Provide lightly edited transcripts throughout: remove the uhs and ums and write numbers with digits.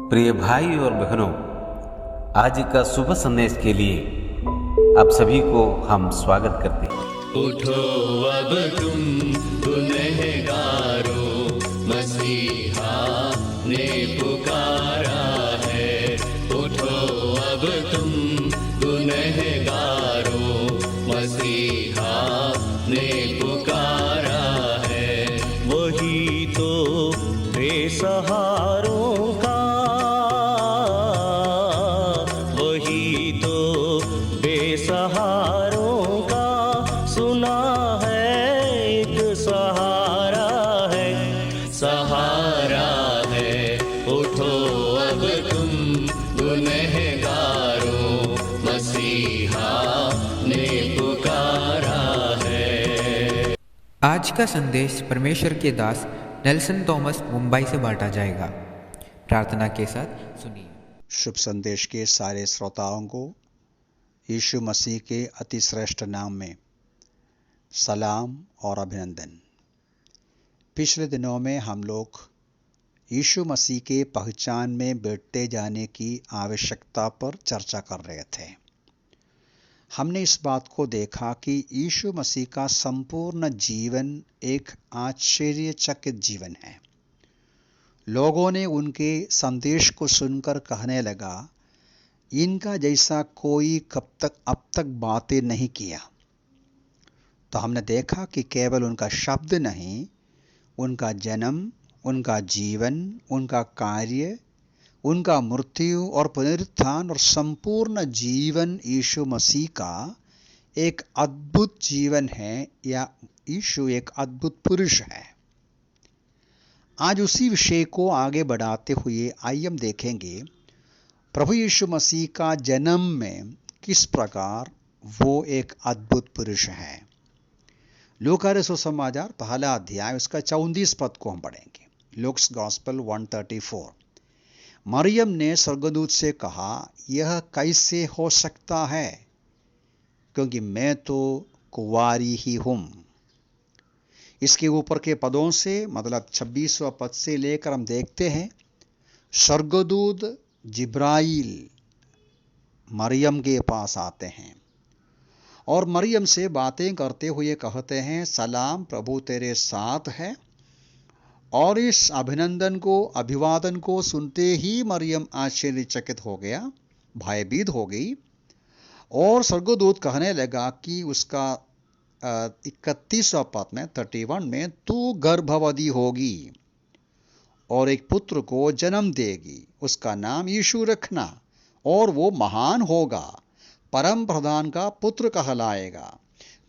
प्रिय भाई और बहनों, आज का शुभ संदेश के लिए आप सभी को हम स्वागत करते हैं। उठो अब तुम गुनहगारो, मसीहा ने पुकारा है। उठो अब तुम गुनहगारो, मसीहा ने पुकारा है। वही तो बेसहारों का, वही तो बेसहारों का सुना है एक सहारा है, सहारा है। उठो अब तुम गुनहगारो, मसीहा ने पुकारा है। आज का संदेश परमेश्वर के दास नेल्सन थॉमस मुंबई से बांटा जाएगा। प्रार्थना के साथ सुनिए। शुभ संदेश के सारे श्रोताओं को यीशु मसीह के अति श्रेष्ठ नाम में सलाम और अभिनंदन। पिछले दिनों में हम लोग यीशु मसीह के पहचान में बढ़ते जाने की आवश्यकता पर चर्चा कर रहे थे। हमने इस बात को देखा कि यीशु मसीह का संपूर्ण जीवन एक आश्चर्यचकित जीवन है। लोगों ने उनके संदेश को सुनकर कहने लगा, इनका जैसा कोई अब तक बातें नहीं किया। तो हमने देखा कि केवल उनका शब्द नहीं, उनका जन्म, उनका जीवन, उनका कार्य, उनका मृत्यु और पुनरुत्थान और संपूर्ण जीवन यीशु मसीह का एक अद्भुत जीवन है, या यीशु एक अद्भुत पुरुष है। आज उसी विषय को आगे बढ़ाते हुए आइए हम देखेंगे प्रभु यीशु मसीह का जन्म में किस प्रकार वो एक अद्भुत पुरुष है। लूका रचित सुसमाचार पहला अध्याय उसका 34 पद को हम पढ़ेंगे। Luke's gospel 134। मरियम ने स्वर्गदूत से कहा, यह कैसे हो सकता है, क्योंकि मैं तो कुंवारी ही हूं। इसके ऊपर के पदों से मतलब 26वां पद से लेकर हम देखते हैं स्वर्गदूत जिब्राइल मरियम के पास आते हैं और मरियम से बातें करते हुए कहते हैं, सलाम, प्रभु तेरे साथ है। और इस अभिवादन को सुनते ही मरियम आश्चर्यचकित हो गया, भयभीत हो गई। और स्वर्गदूत कहने लगा कि उसका 31वां पद में 31 में, तू गर्भवती होगी और एक पुत्र को जन्म देगी, उसका नाम यीशु रखना, और वो महान होगा, परम प्रधान का पुत्र कहलाएगा।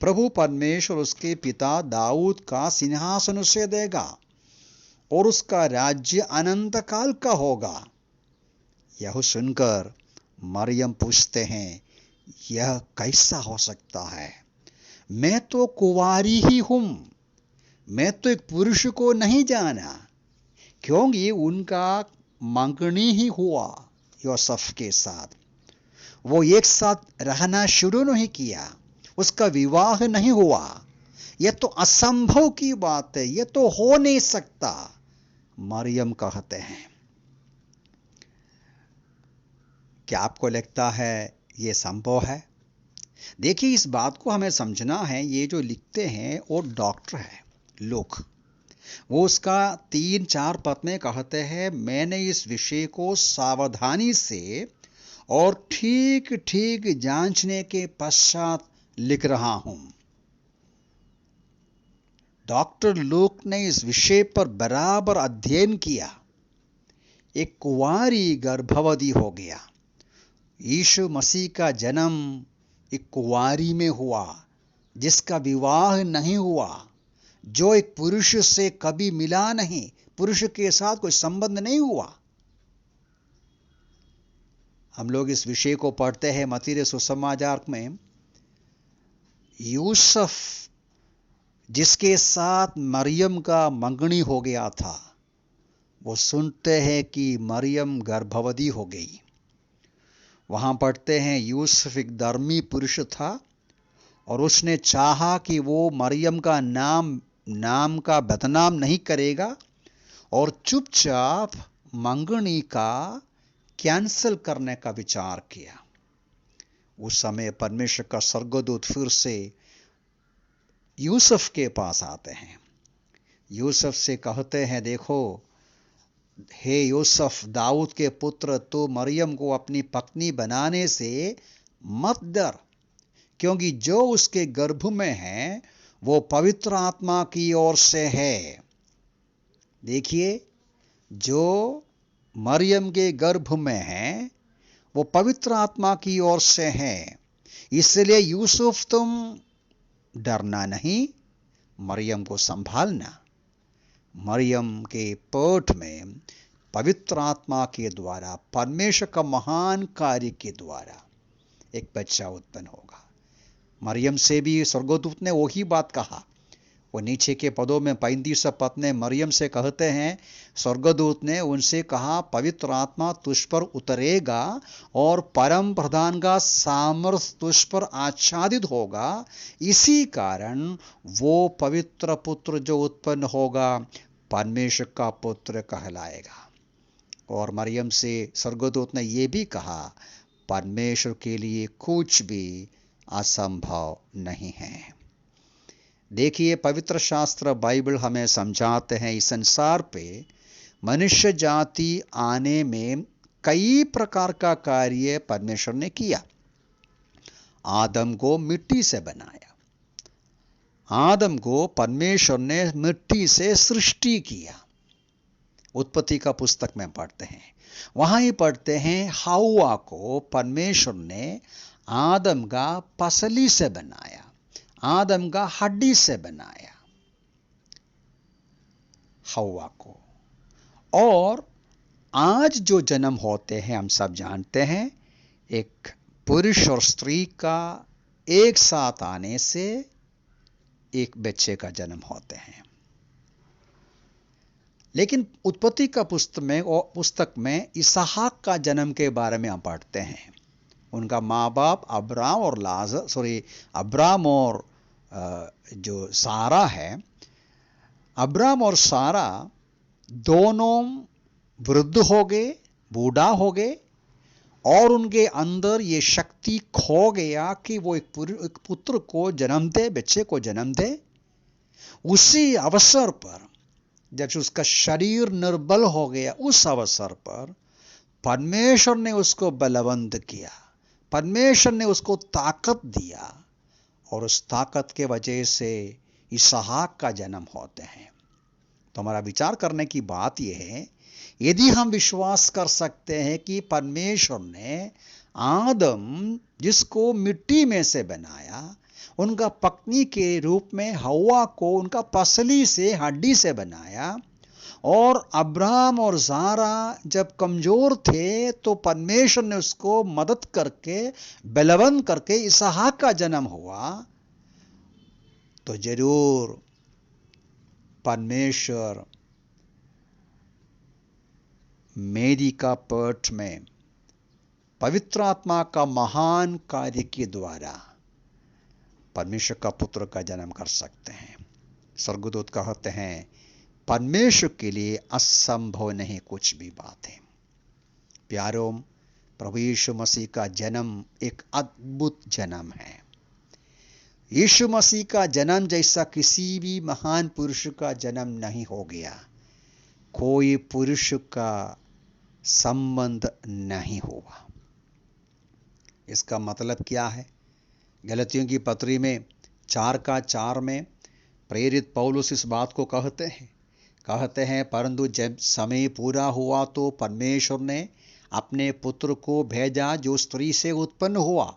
प्रभु परमेश्वर उसके पिता दाऊद का सिंहासन उसे देगा और उसका राज्य अनंत काल का होगा। यह सुनकर मरियम पूछते हैं, यह कैसा हो सकता है? मैं तो कुंवारी ही हूं, मैं तो एक पुरुष को नहीं जाना। क्योंकि उनका मंगनी ही हुआ यूसुफ के साथ, वो एक साथ रहना शुरू नहीं किया, उसका विवाह नहीं हुआ। यह तो असंभव की बात है, यह तो हो नहीं सकता, मरियम कहते हैं। क्या आपको लगता है यह संभव है? देखिए, इस बात को हमें समझना है। ये जो लिखते हैं वो डॉक्टर है लोग, वो उसका 3-4 पद में कहते हैं, मैंने इस विषय को सावधानी से और ठीक ठीक जांचने के पश्चात लिख रहा हूं। डॉक्टर लूक ने इस विषय पर बराबर अध्ययन किया। एक कुंवारी गर्भवती हो गया। यीशु मसीह का जन्म एक कुंवारी में हुआ, जिसका विवाह नहीं हुआ, जो एक पुरुष से कभी मिला नहीं, पुरुष के साथ कोई संबंध नहीं हुआ। हम लोग इस विषय को पढ़ते हैं मत्ती रचित सुसमाचार में। यूसुफ जिसके साथ मरियम का मंगनी हो गया था, वो सुनते हैं कि मरियम गर्भवती हो गई। वहां पढ़ते हैं, यूसुफ एक धर्मी पुरुष था और उसने चाहा कि वो मरियम का नाम का बदनाम नहीं करेगा और चुपचाप मंगनी का कैंसिल करने का विचार किया। उस समय परमेश्वर का स्वर्गदूत फिर से यूसुफ के पास आते हैं। यूसुफ से कहते हैं, देखो हे यूसुफ, दाऊद के पुत्र, तो मरियम को अपनी पत्नी बनाने से मत डर, क्योंकि जो उसके गर्भ में है वो पवित्र आत्मा की ओर से है। देखिए, जो मरियम के गर्भ में है वो पवित्र आत्मा की ओर से है। इसलिए यूसुफ, तुम डरना नहीं, मरियम को संभालना। मरियम के पेट में पवित्र आत्मा के द्वारा, परमेश्वर का महान कार्य के द्वारा एक बच्चा उत्पन्न होगा। मरियम से भी स्वर्गदूत ने वही बात कहा। वो नीचे के पदों में 35 पद में मरियम से कहते हैं, स्वर्गदूत ने उनसे कहा, पवित्र आत्मा तुझ पर उतरेगा और परम प्रधान का सामर्थ तुझ पर आच्छादित होगा। इसी कारण वो पवित्र पुत्र जो उत्पन्न होगा परमेश्वर का पुत्र कहलाएगा। और मरियम से स्वर्गदूत ने यह भी कहा, परमेश्वर के लिए कुछ भी असंभव नहीं है। देखिए, पवित्र शास्त्र बाइबल हमें समझाते हैं, इस संसार पे मनुष्य जाति आने में कई प्रकार का कार्य परमेश्वर ने किया। आदम को मिट्टी से बनाया। आदम को परमेश्वर ने मिट्टी से सृष्टि किया। उत्पत्ति का पुस्तक में पढ़ते हैं। वहां ही पढ़ते हैं, हव्वा को परमेश्वर ने आदम का पसली से बनाया, आदम का हड्डी से बनाया हव्वा को। और आज जो जन्म होते हैं हम सब जानते हैं, एक पुरुष और स्त्री का एक साथ आने से एक बच्चे का जन्म होते हैं। लेकिन उत्पत्ति का पुस्तक में इसहाक का जन्म के बारे में हम पढ़ते हैं। उनका माँ बाप अब्राम और जो सारा है, अब्राम और सारा दोनों वृद्ध हो गए, बूढ़ा हो गए, और उनके अंदर ये शक्ति खो गया कि वो एक पुत्र को जन्म दे, बच्चे को जन्म दे। उसी अवसर पर जब उसका शरीर निर्बल हो गया, उस अवसर पर परमेश्वर ने उसको बलवंत किया, परमेश्वर ने उसको ताकत दिया, और उस ताकत के वजह से इसहाक का जन्म होते हैं। तो हमारा विचार करने की बात यह है, यदि हम विश्वास कर सकते हैं कि परमेश्वर ने आदम, जिसको मिट्टी में से बनाया, उनका पत्नी के रूप में हव्वा को उनका पसली से, हड्डी से बनाया, और अब्राहम और सारा जब कमजोर थे तो परमेश्वर ने उसको मदद करके, बलवंत करके इसहाक का जन्म हुआ, तो जरूर परमेश्वर मेरी का पेट में पवित्र आत्मा का महान कार्य के द्वारा परमेश्वर का पुत्र का जन्म कर सकते हैं। स्वर्गदूत कहते हैं, परमेश्वर के लिए असंभव नहीं कुछ भी बात है। प्यारों, प्रभु यीशु मसीह का जन्म एक अद्भुत जन्म है। यीशु मसीह का जन्म जैसा किसी भी महान पुरुष का जन्म नहीं हो गया, कोई पुरुष का संबंध नहीं हुआ। इसका मतलब क्या है? गलतियों की पत्री में 4:4 में प्रेरित पौलुस इस बात को कहते हैं, परंतु जब समय पूरा हुआ तो परमेश्वर ने अपने पुत्र को भेजा, जो स्त्री से उत्पन्न हुआ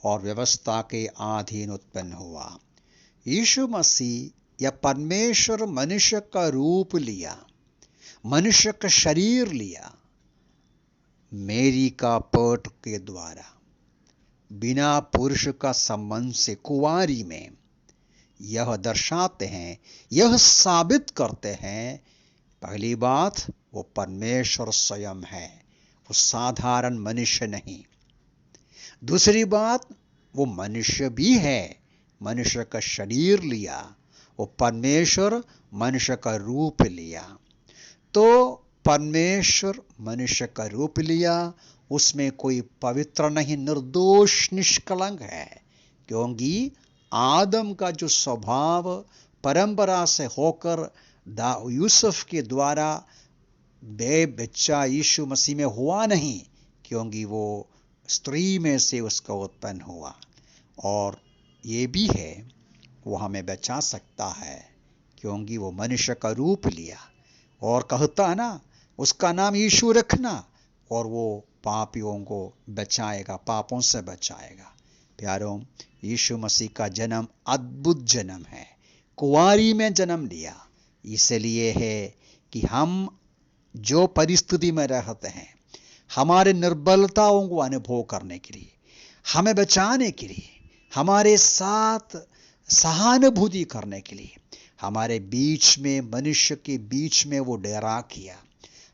और व्यवस्था के अधीन उत्पन्न हुआ। यीशु मसीह या परमेश्वर मनुष्य का रूप लिया, मनुष्य का शरीर लिया, मेरी का पेट के द्वारा, बिना पुरुष का संबंध से कुंवारी में। यह दर्शाते हैं, यह साबित करते हैं, पहली बात वो परमेश्वर स्वयं है, वो साधारण मनुष्य नहीं। दूसरी बात, वो मनुष्य भी है, मनुष्य का शरीर लिया, वो परमेश्वर मनुष्य का रूप लिया। तो परमेश्वर मनुष्य का रूप लिया, उसमें कोई पवित्र नहीं, निर्दोष निष्कलंक है, क्योंकि आदम का जो स्वभाव परंपरा से होकर यूसुफ के द्वारा बच्चा यीशु मसीह में हुआ नहीं, क्योंकि वो स्त्री में से उसका उत्पन्न हुआ। और ये भी है वो हमें बचा सकता है, क्योंकि वो मनुष्य का रूप लिया और कहता ना उसका नाम यीशु रखना, और वो पापियों को बचाएगा, पापों से बचाएगा। प्यारों, यीशु मसीह का जन्म अद्भुत जन्म है, कुंवारी में जन्म लिया। इसलिए है कि हम जो परिस्थिति में रहते हैं, हमारे निर्बलताओं को अनुभव करने के लिए, हमें बचाने के लिए, हमारे साथ सहानुभूति करने के लिए, हमारे बीच में, मनुष्य के बीच में वो डेरा किया,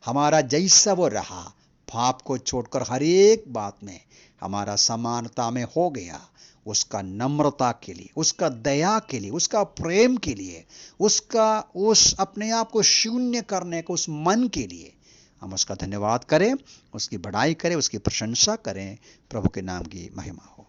हमारा जैसा वो रहा, पाप को छोड़कर हर एक बात में हमारा समानता में हो गया। उसका नम्रता के लिए, उसका दया के लिए, उसका प्रेम के लिए, उसका उस अपने आप को शून्य करने को उस मन के लिए हम उसका धन्यवाद करें, उसकी बड़ाई करें, उसकी प्रशंसा करें। प्रभु के नाम की महिमा हो।